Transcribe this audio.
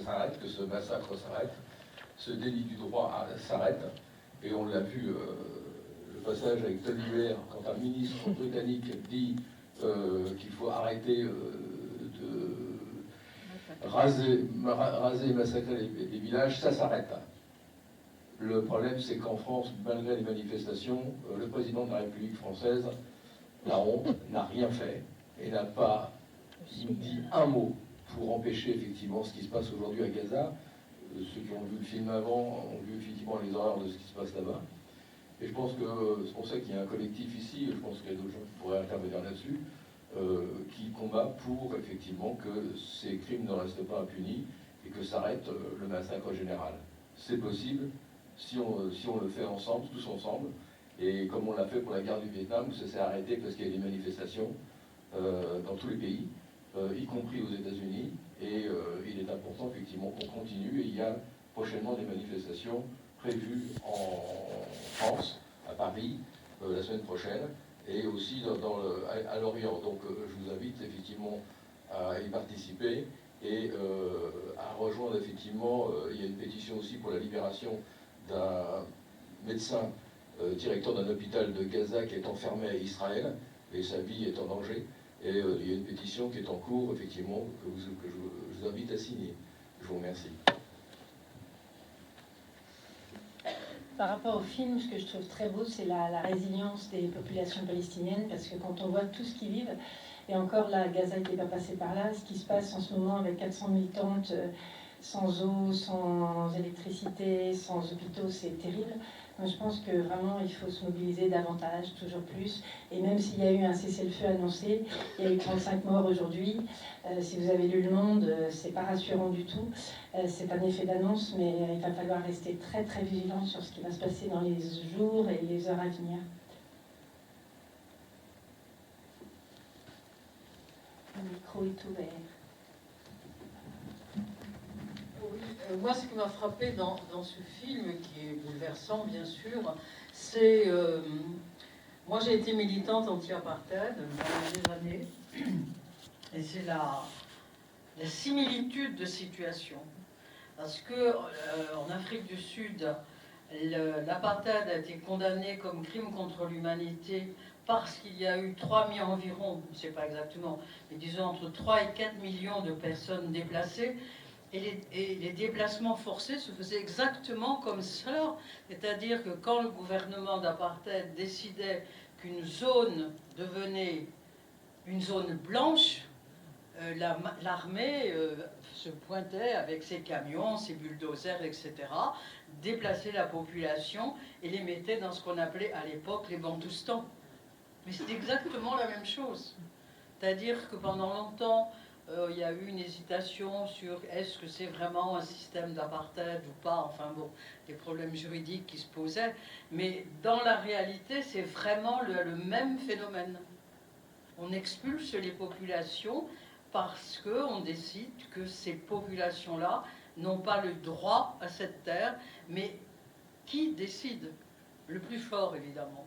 s'arrête, que ce massacre s'arrête, ce déni du droit s'arrête. Et on l'a vu, le passage avec Tony Blair, quand un ministre britannique dit qu'il faut arrêter de raser et massacrer les villages, ça s'arrête. Le problème, c'est qu'en France, malgré les manifestations, le président de la République française, la honte, n'a rien fait et n'a pas dit un mot pour empêcher effectivement ce qui se passe aujourd'hui à Gaza. Ceux qui ont vu le film avant ont vu effectivement les horreurs de ce qui se passe là-bas. Et je pense que c'est pour ça qu'il y a un collectif ici, je pense qu'il y a d'autres gens qui pourraient intervenir là-dessus, qui combat pour effectivement que ces crimes ne restent pas impunis et que s'arrête le massacre général. C'est possible si on le fait ensemble, tous ensemble, et comme on l'a fait pour la guerre du Vietnam, ça s'est arrêté parce qu'il y a des manifestations dans tous les pays, y compris aux États-Unis, et il est important effectivement qu'on continue, et il y a prochainement des manifestations prévues en France, à Paris, la semaine prochaine, et aussi à Lorient. Donc je vous invite effectivement à y participer et à rejoindre effectivement, il y a une pétition aussi pour la libération d'un médecin directeur d'un hôpital de Gaza qui est enfermé à Israël, et sa vie est en danger. Et il y a une pétition qui est en cours, effectivement, que je vous invite à signer. Je vous remercie. Par rapport au film, ce que je trouve très beau, c'est la résilience des populations palestiniennes, parce que quand on voit tout ce qu'ils vivent, et encore là, Gaza n'était pas passé par là, ce qui se passe en ce moment avec 400 000 tentes, sans eau, sans électricité, sans hôpitaux, c'est terrible. Donc je pense que vraiment il faut se mobiliser davantage, toujours plus. Et même s'il y a eu un cessez-le-feu annoncé, il y a eu 35 morts aujourd'hui. Si vous avez lu Le Monde, c'est pas rassurant du tout. C'est un effet d'annonce, mais il va falloir rester très très vigilant sur ce qui va se passer dans les jours et les heures à venir. Le micro est ouvert. Moi, ce qui m'a frappé dans ce film, qui est bouleversant, bien sûr, c'est... moi, j'ai été militante anti-apartheid pendant des années, et c'est la similitude de situation. Parce que en Afrique du Sud, l'apartheid a été condamné comme crime contre l'humanité parce qu'il y a eu 3 millions environ, je ne sais pas exactement, mais disons entre 3 et 4 millions de personnes déplacées. Et les déplacements forcés se faisaient exactement comme cela. C'est-à-dire que quand le gouvernement d'apartheid décidait qu'une zone devenait une zone blanche, l'armée se pointait avec ses camions, ses bulldozers, etc., déplaçait la population et les mettait dans ce qu'on appelait à l'époque les Bantoustans. Mais c'est exactement la même chose. C'est-à-dire que pendant longtemps, il y a eu une hésitation sur est-ce que c'est vraiment un système d'apartheid ou pas, enfin bon, des problèmes juridiques qui se posaient, mais dans la réalité, c'est vraiment le même phénomène. On expulse les populations parce qu'on décide que ces populations-là n'ont pas le droit à cette terre, mais qui décide? Le plus fort, évidemment.